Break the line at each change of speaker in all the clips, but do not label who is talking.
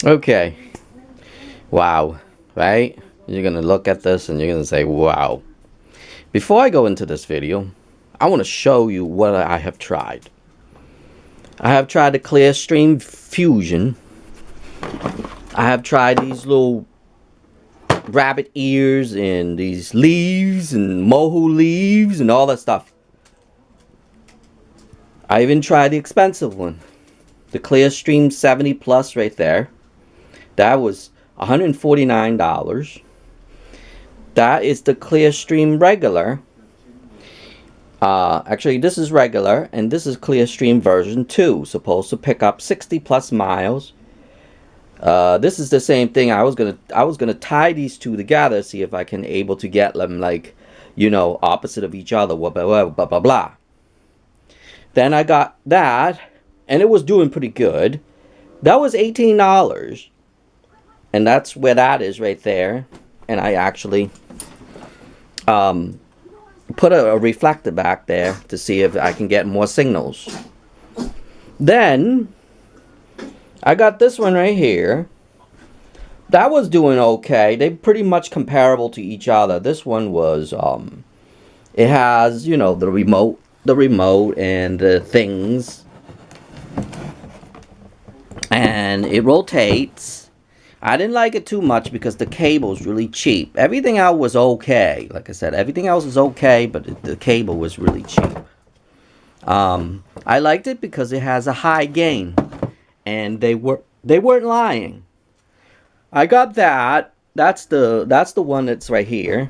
Okay. Wow. Right? You're going to look at this and you're going to say, wow. Before I go into this video, I want to show you what I have tried. I have tried the ClearStream Fusion. I have tried these little rabbit ears and these leaves and Mohu leaves and all that stuff. I even tried the expensive one. The ClearStream 70 Plus right there. That was $149. That is the ClearStream regular. Actually, this is regular, and this is ClearStream version 2. Supposed to pick up 60 plus miles. This is the same thing. I was gonna tie these two together, see if I can able to get them like, you know, opposite of each other. Blah blah blah blah blah. Then I got that, and it was doing pretty good. That was $18, and that's where that is right there. And I actually put a reflector back there to see if I can get more signals. Then I got this one right here. That was doing okay. They're pretty much comparable to each other. This one was it has, you know, the remote and the things, and it rotates. I didn't like it too much because the cable's really cheap. Everything else was okay. Like I said, everything else is okay, but the cable was really cheap. I liked it because it has a high gain, and they weren't lying. I got that. That's the one that's right here.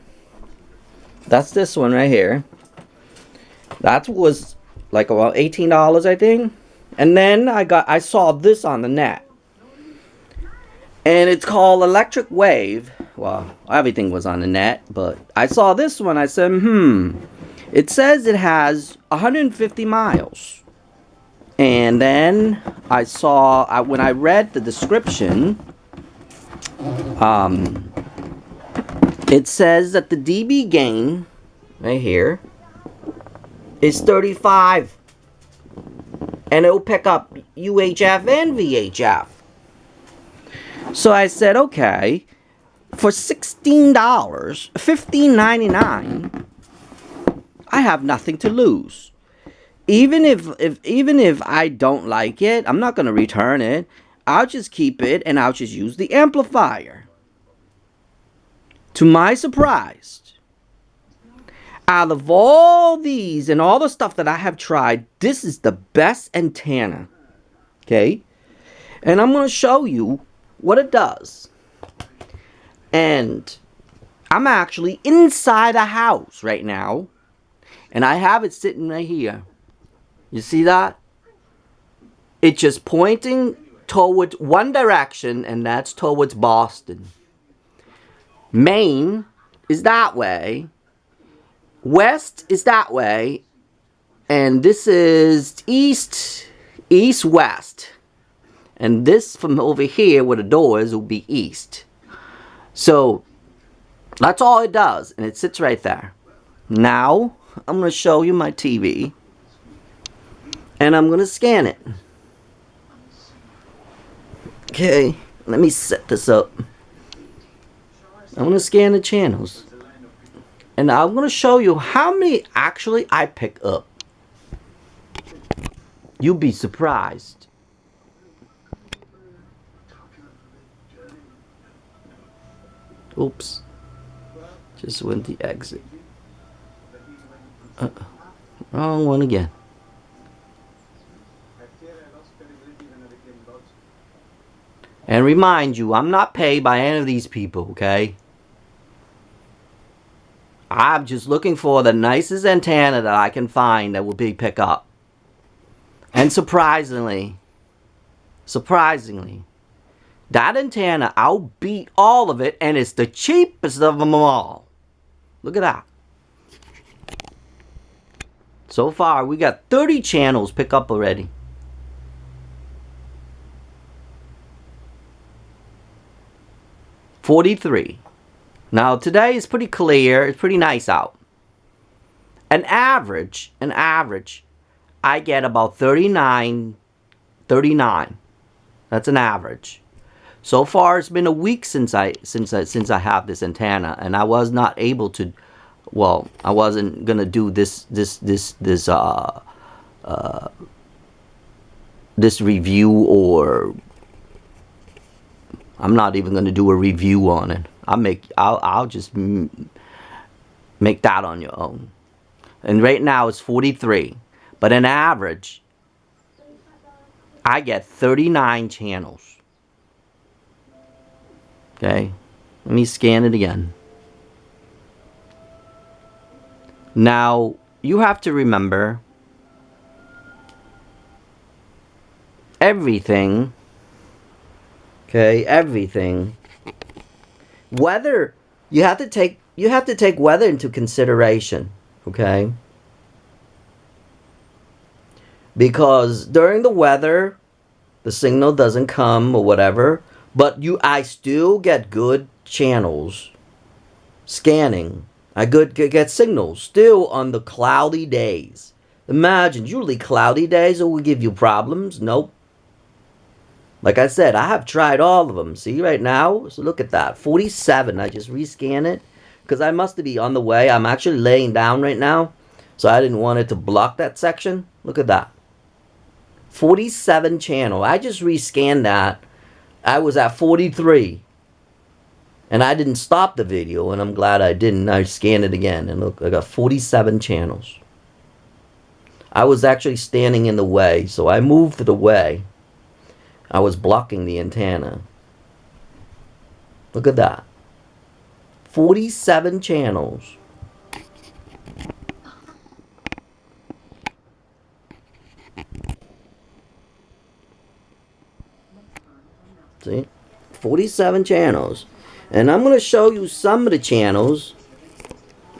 That's this one right here. That was like about $18, I think. And then I saw this on the net. And it's called Electric Wave. Well, everything was on the net, but I saw this one. I said, it says it has 150 miles. And then I saw, when I read the description, it says that the dB gain, right here, is 35. And it will pick up UHF and VHF. So I said, okay, for $16, $15.99, I have nothing to lose. Even if I don't like it, I'm not gonna return it. I'll just keep it and I'll just use the amplifier. To my surprise, out of all these and all the stuff that I have tried, this is the best antenna. Okay? And I'm gonna show you what it does. And I'm actually inside a house right now, and I have it sitting right here. You see that? It's just pointing towards one direction, and that's towards Boston. Maine is that way, west is that way, and this is east west. And this from over here where the door is will be east. So that's all it does. And it sits right there. Now I'm going to show you my TV. And I'm going to scan it. Okay. Let me set this up. I'm going to scan the channels. And I'm going to show you how many actually I pick up. You'll be surprised. Oops. Just went the exit. Wrong one again. And remind you, I'm not paid by any of these people, okay? I'm just looking for the nicest antenna that I can find that will be pick up. And surprisingly, that antenna outbeat all of it, and it's the cheapest of them all. Look at that. So far, we got 30 channels pick up already. $43. Now today is pretty clear. It's pretty nice out. An average, I get about 39. That's an average. So far, it's been a week since I have this antenna, and I was not able to. Well, I wasn't gonna do this review, or I'm not even gonna do a review on it. I'll just make that on your own. And right now it's 43, but on average, I get 39 channels. Okay, let me scan it again. Now, you have to remember, everything, okay, everything, weather, you have to take weather into consideration, okay? Because during the weather, the signal doesn't come or whatever, but I still get good channels scanning. I get signals still on the cloudy days. Imagine, usually cloudy days will give you problems. Nope. Like I said, I have tried all of them. See right now? So look at that. 47. I just rescan it because I must be on the way. I'm actually laying down right now, so I didn't want it to block that section. Look at that. 47 channel. I just rescanned that. I was at 43. And I didn't stop the video, and I'm glad I didn't. I scanned it again, and look, I got 47 channels. I was actually standing in the way, so I moved to the way. I was blocking the antenna. Look at that. 47 channels. See? 47 channels. And I'm going to show you some of the channels.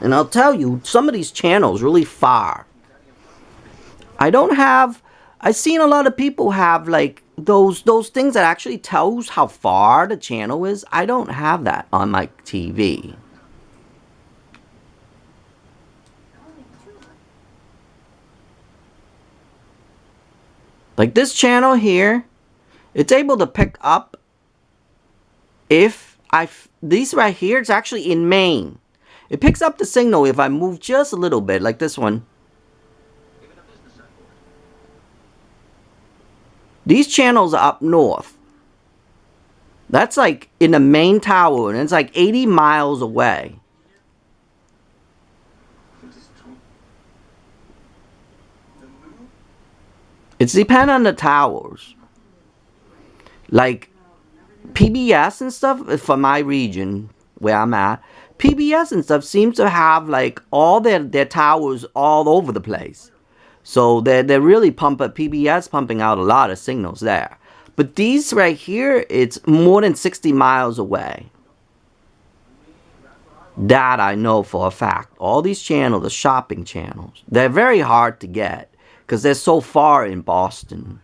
And I'll tell you, some of these channels really far. I've seen a lot of people have like those things that actually tells how far the channel is. I don't have that on my TV. Like this channel here, it's able to pick up these right here, it's actually in main. It picks up the signal if I move just a little bit, like this one. These channels are up north. That's like in the main tower, and it's like 80 miles away. It's depend on the towers. Like PBS and stuff, for my region where I'm at, PBS and stuff seems to have like all their towers all over the place. So they're really PBS pumping out a lot of signals there. But these right here, it's more than 60 miles away. That I know for a fact. All these channels are shopping channels. They're very hard to get because they're so far in Boston.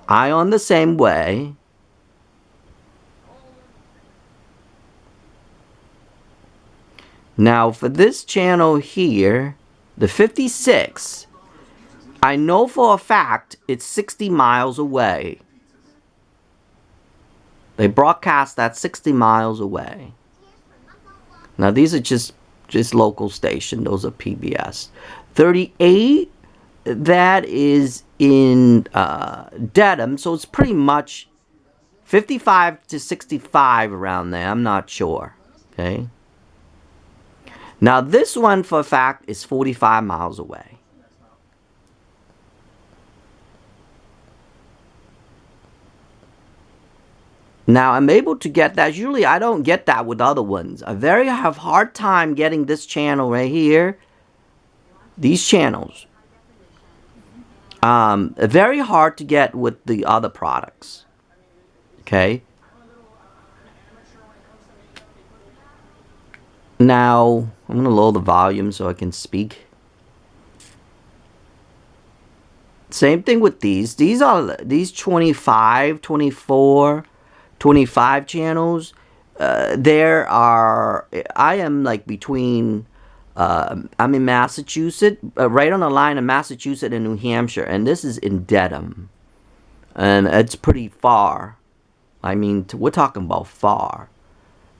I on the same way. Now for this channel here, the 56, I know for a fact it's 60 miles away. They broadcast that 60 miles away. Now these are just local station. Those are PBS. 38, that is in Dedham, so it's pretty much 55 to 65 around there. I'm not sure. Okay. Now this one for a fact is 45 miles away. Now I'm able to get that. Usually I don't get that with other ones. I have hard time getting this channel right here. These channels. Very hard to get with the other products. Okay. Now I'm going to lower the volume so I can speak. Same thing with these. These 25, 24, 25 channels. I am like between, I'm in Massachusetts, right on the line of Massachusetts and New Hampshire. And this is in Dedham. And it's pretty far. I mean, we're talking about far.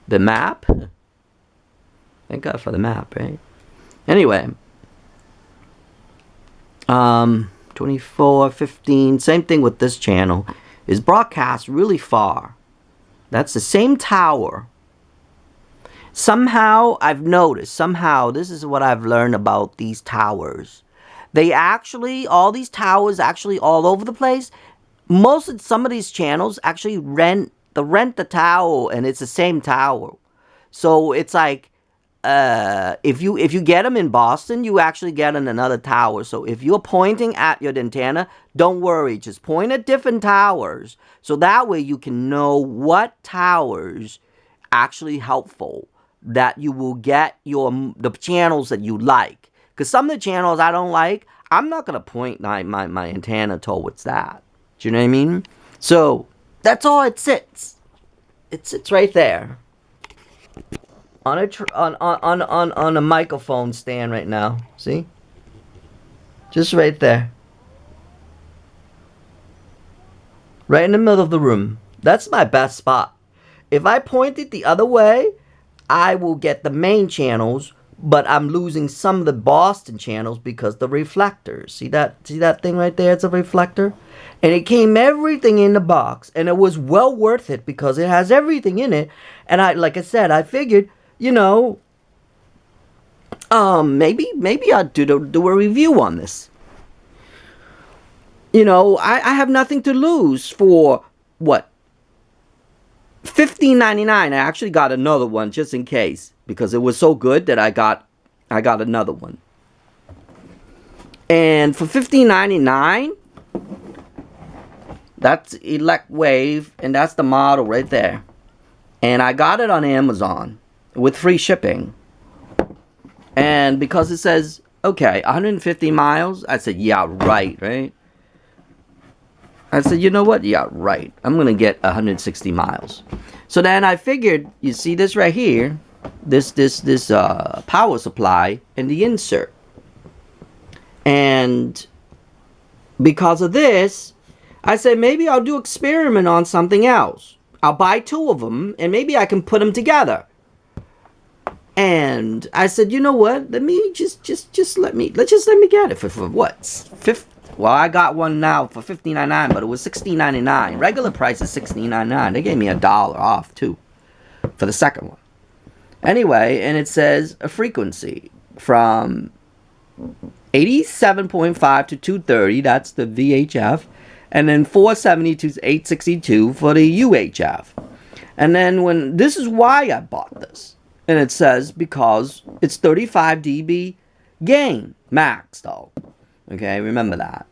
The map? Thank God for the map, right? Anyway. 24, 15, same thing with this channel. Is broadcast really far. That's the same tower. Somehow, I've noticed, this is what I've learned about these towers. They actually, all these towers actually all over the place, some of these channels actually rent the tower, and it's the same tower. So it's like, if you get them in Boston, you actually get in another tower. So if you're pointing at your antenna, don't worry, just point at different towers. So that way you can know what towers actually helpful, that you will get the channels that you like. Because some of the channels I don't like, I'm not going to point my antenna towards that. Do you know what I mean? So that's all it sits. It sits right there. On a microphone stand right now. See? Just right there. Right in the middle of the room. That's my best spot. If I point it the other way, I will get the main channels, but I'm losing some of the Boston channels because the reflectors. See that thing right there? It's a reflector. And it came everything in the box, and it was well worth it because it has everything in it. And like I said, I figured, you know, maybe I'll do a review on this. You know, I have nothing to lose for what? $15.99. I actually got another one just in case, because it was so good that I got another one. And for $15.99, that's Elecwave, and that's the model right there. And I got it on Amazon with free shipping. And because it says, okay, 150 miles, I said, yeah, right? I said, you know what? Yeah, right. I'm going to get 160 miles. So then I figured, you see this right here, this power supply and the insert. And because of this, I said, maybe I'll do experiment on something else. I'll buy 2 of them, and maybe I can put them together. And I said, you know what? Let me let me get it for what? Well, I got one now for $15.99, but it was $16.99. Regular price is $16.99. They gave me $1 off too for the second one. Anyway, and it says a frequency from 87.5 to 230. That's the VHF. And then 470 to 862 for the UHF. And then this is why I bought this. And it says because it's 35 dB gain max though. Okay, remember that.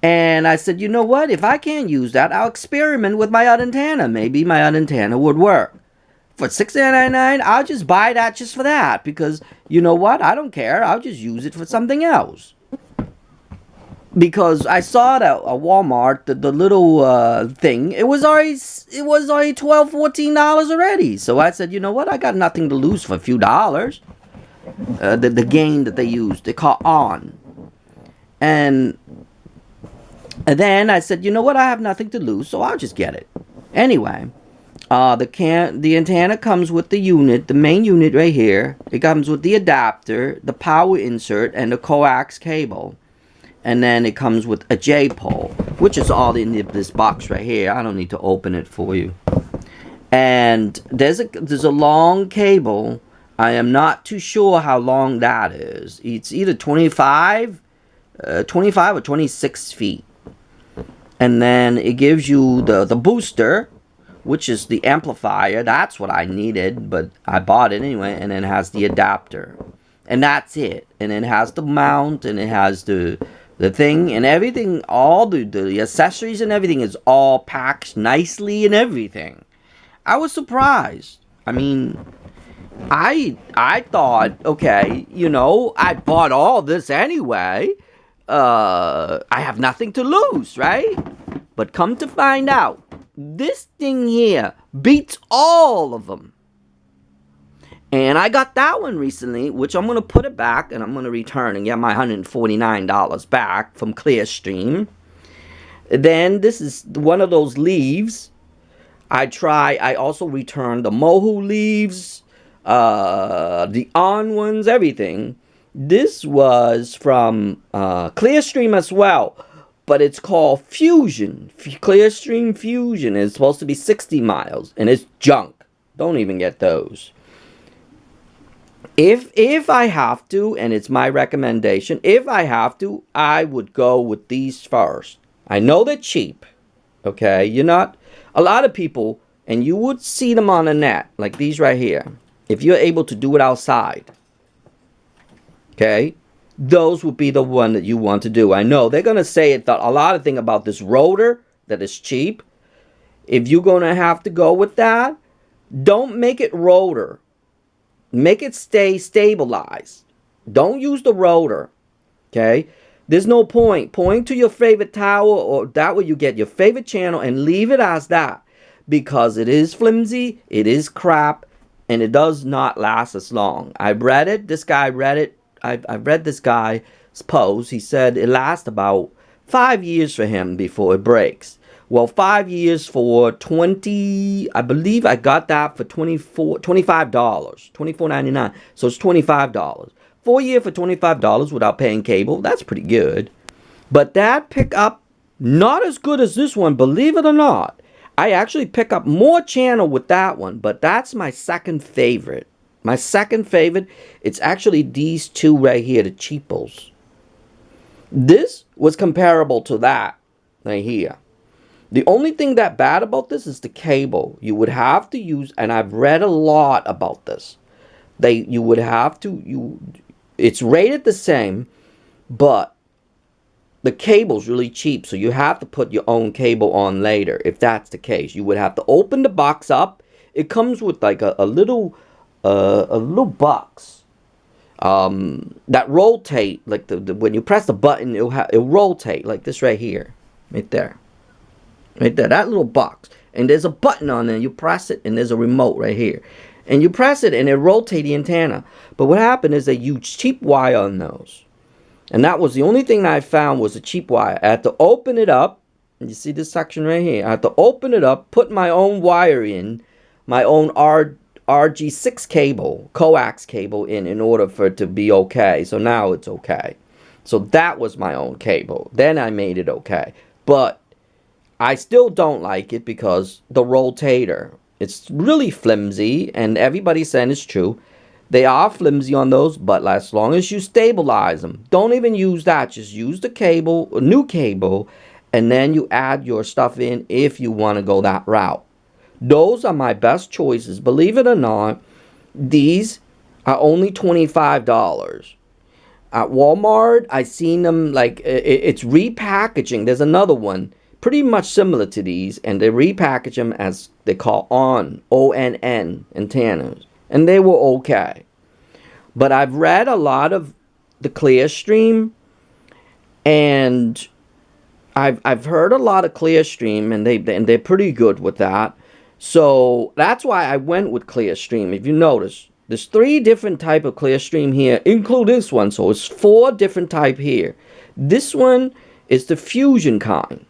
And I said, you know what? If I can't use that, I'll experiment with my other antenna. Maybe my other antenna would work. For $16.99, I'll just buy that just for that. Because you know what? I don't care. I'll just use it for something else. Because I saw it at Walmart, the little thing. It was already $12, $14 already. So I said, you know what? I got nothing to lose for a few dollars. The gain that they used, they call ONN. And then I said, you know what? I have nothing to lose, so I'll just get it. Anyway, the antenna comes with the unit, the main unit right here. It comes with the adapter, the power insert, and the coax cable. And then it comes with a J-pole, which is all in this box right here. I don't need to open it for you. And there's a long cable. I am not too sure how long that is. It's either 25 or 26 feet. And then it gives you the booster, which is the amplifier. That's what I needed, but I bought it anyway. And then it has the adapter. And that's it. And it has the mount, and it has the thing and everything, all the accessories and everything is all packed nicely and everything. I was surprised. I mean, I thought, okay, you know, I bought all this anyway. I have nothing to lose, right? But come to find out, this thing here beats all of them. And I got that one recently, which I'm going to put it back, and I'm going to return and get my $149 back from ClearStream. Then this is one of those leaves. I also returned the Mohu Leaves, the On ones, everything. This was from ClearStream as well, but it's called Fusion. ClearStream Fusion is supposed to be 60 miles, and it's junk. Don't even get those. If I have to, and it's my recommendation, if I have to, I would go with these first. I know they're cheap, okay? You're not, a lot of people, and you would see them on the net, like these right here. If you're able to do it outside, okay, those would be the one that you want to do. I know they're going to say a lot of thing about this rotor that is cheap. If you're going to have to go with that, don't make it rotor. Make it stay stabilized. Don't use the rotor. Okay? There's no point. Point to your favorite tower, or that way you get your favorite channel, and leave it as that. Because it is flimsy, it is crap, and it does not last as long. I've read it. This guy read it. I've read this guy's post. He said it lasts about 5 years for him before it breaks. Well, 5 years for 20, I believe I got that for $25, $24.99. So it's $25. 4 years for $25 without paying cable. That's pretty good. But that pickup, not as good as this one, believe it or not. I actually pick up more channel with that one, but that's my second favorite. My second favorite, it's actually these two right here, the cheapos. This was comparable to that right here. The only thing that bad about this is the cable. You would have to use, and I've read a lot about this. You would have to, it's rated the same, but the cable's really cheap, so you have to put your own cable on later if that's the case. You would have to open the box up. It comes with like a little box that rotate, like when you press the button, it'll rotate like this right here, right there. Right there, that little box. And there's a button on there. You press it, and there's a remote right here. And you press it, and it rotates the antenna. But what happened is they used cheap wire on those. And that was the only thing that I found was a cheap wire. I had to open it up. And you see this section right here? I had to open it up, put my own wire in, my own RG6 cable, coax cable in order for it to be okay. So now it's okay. So that was my own cable. Then I made it okay. But I still don't like it because the rotator, it's really flimsy, and everybody's saying it's true. They are flimsy on those, but as long as you stabilize them, don't even use that. Just use the cable, a new cable, and then you add your stuff in if you want to go that route. Those are my best choices. Believe it or not, these are only $25. At Walmart, I seen them like, it's repackaging. There's another one pretty much similar to these, and they repackage them as they call ONN antennas, and they were okay. But I've read a lot of the ClearStream, and I've heard a lot of ClearStream, and they're pretty good with that. So that's why I went with ClearStream. If you notice, there's 3 different type of ClearStream here, include this one, so it's 4 different type here. This one is the fusion kind.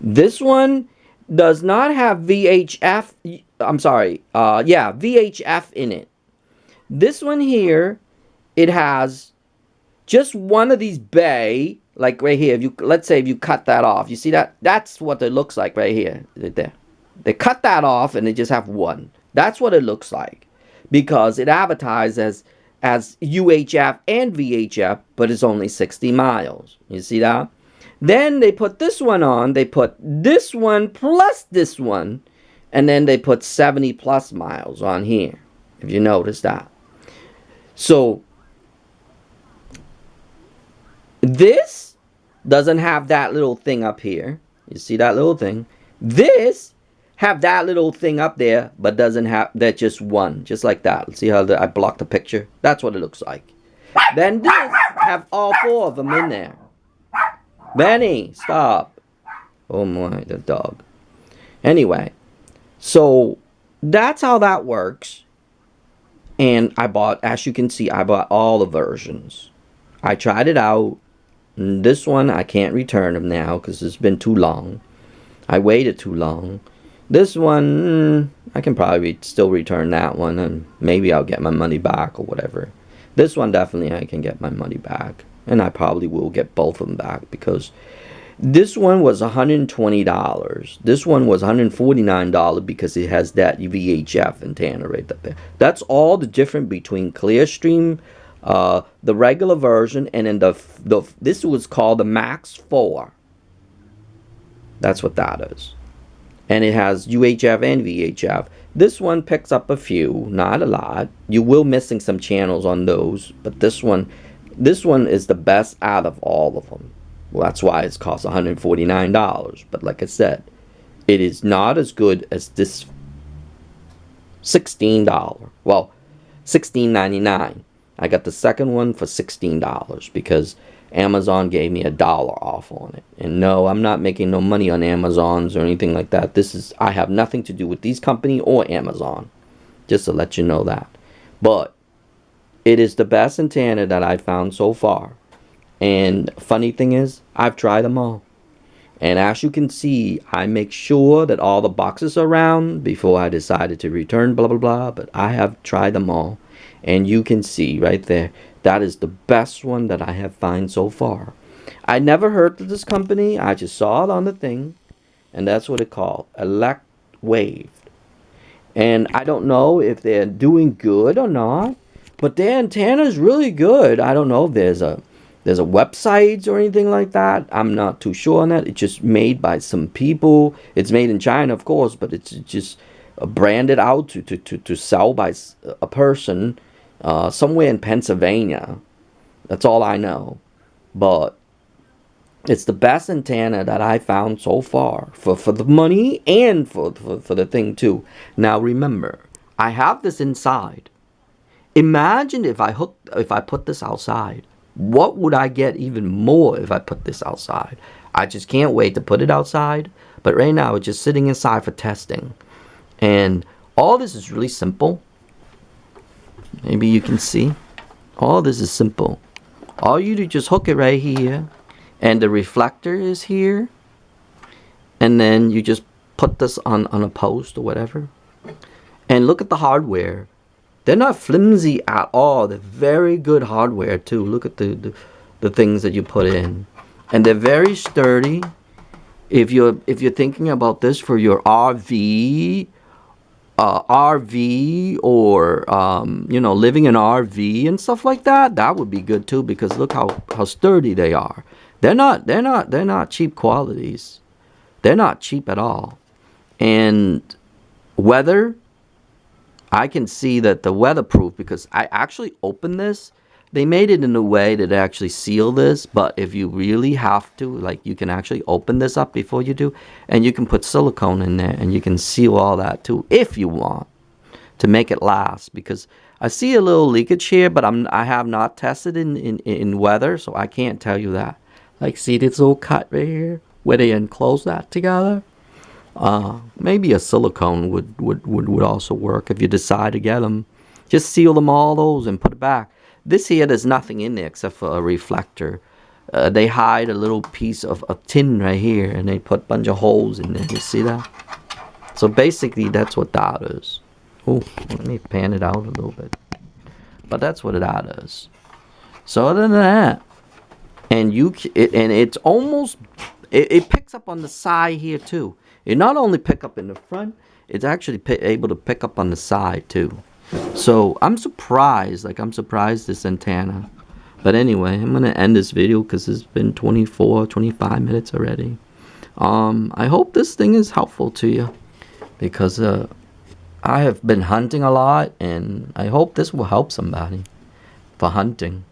This one does not have VHF, I'm sorry, VHF in it. This one here, it has just one of these bay, like right here. Let's say if you cut that off, you see that? That's what it looks like right here. They cut that off and they just have one. That's what it looks like, because it advertises as UHF and VHF, but it's only 60 miles. You see that? Then they put this one on. They put this one plus this one. And then they put 70 plus miles on here. If you notice that. So this doesn't have that little thing up here. You see that little thing? This have that little thing up there, but doesn't have that, just one. Just like that. See how I blocked the picture? That's what it looks like. Then this have all 4 of them in there. Benny, stop. Oh my, the dog. Anyway, so that's how that works. And I bought, as you can see, I bought all the versions. I tried it out. This one, I can't return them now because it's been too long. I waited too long. This one, I can probably still return that one, and maybe I'll get my money back or whatever. This one, definitely I can get my money back, and I probably will get both of them back, because this one was $120. This one was $149 because it has that VHF antenna right there. That's all the difference between ClearStream, the regular version, and then this was called the Max 4. That's what that is. And it has UHF and VHF. This one picks up a few, not a lot. You will missing some channels on those, but this one is the best out of all of them. Well, that's why it's cost $149. But like I said, it is not as good as this $16. Well, $16.99. I got the second one for $16 because Amazon gave me $1 off on it. And no, I'm not making no money on Amazons or anything like that. I have nothing to do with these company or Amazon. Just to let you know that. But it is the best antenna that I found so far. And funny thing is, I've tried them all. And as you can see, I make sure that all the boxes are round before I decided to return, blah, blah, blah. But I have tried them all. And you can see right there, that is the best one that I have found so far. I never heard of this company. I just saw it on the thing. And that's what it called, Elecwave. And I don't know if they're doing good or not. But their antenna is really good. I don't know if there's a website or anything like that. I'm not too sure on that. It's just made by some people. It's made in China, of course, but it's just branded out to sell by a person somewhere in Pennsylvania. That's all I know. But it's the best antenna that I found so far for the money and for the thing too. Now remember, I have this inside. Imagine if I put this outside. What would I get even more if I put this outside? I just can't wait to put it outside. But right now, it's just sitting inside for testing. And all this is really simple. Maybe you can see. All this is simple. All you do, just hook it right here. And the reflector is here. And then you just put this on a post or whatever. And look at the hardware. They're not flimsy at all. They're very good hardware too. Look at the things that you put in, and they're very sturdy. If you're thinking about this for your RV or you know, living in RV and stuff like that, that would be good too, because look how sturdy they are. They're not cheap qualities. They're not cheap at all. And weather, I can see that the weatherproof, because I actually opened this. They made it in a way that they actually seal this, but if you really have to, like, you can actually open this up before you do, and you can put silicone in there, and you can seal all that too, if you want, to make it last. Because I see a little leakage here, but I have not tested in weather, so I can't tell you that. Like, see this little cut right here, where they enclose that together? Maybe a silicone would also work if you decide to get them. Just seal them all those and put it back. This here, there's nothing in there except for a reflector. They hide a little piece of tin right here, and they put a bunch of holes in there. You see that? So basically, that's what that is. Oh, let me pan it out a little bit. But that's what that is. So other than that, and it's almost, it picks up on the side here too. It not only pick up in the front, it's actually able to pick up on the side too. So I'm surprised, this antenna. But anyway, I'm going to end this video because it's been 25 minutes already. I hope this thing is helpful to you, because I have been hunting a lot, and I hope this will help somebody for hunting.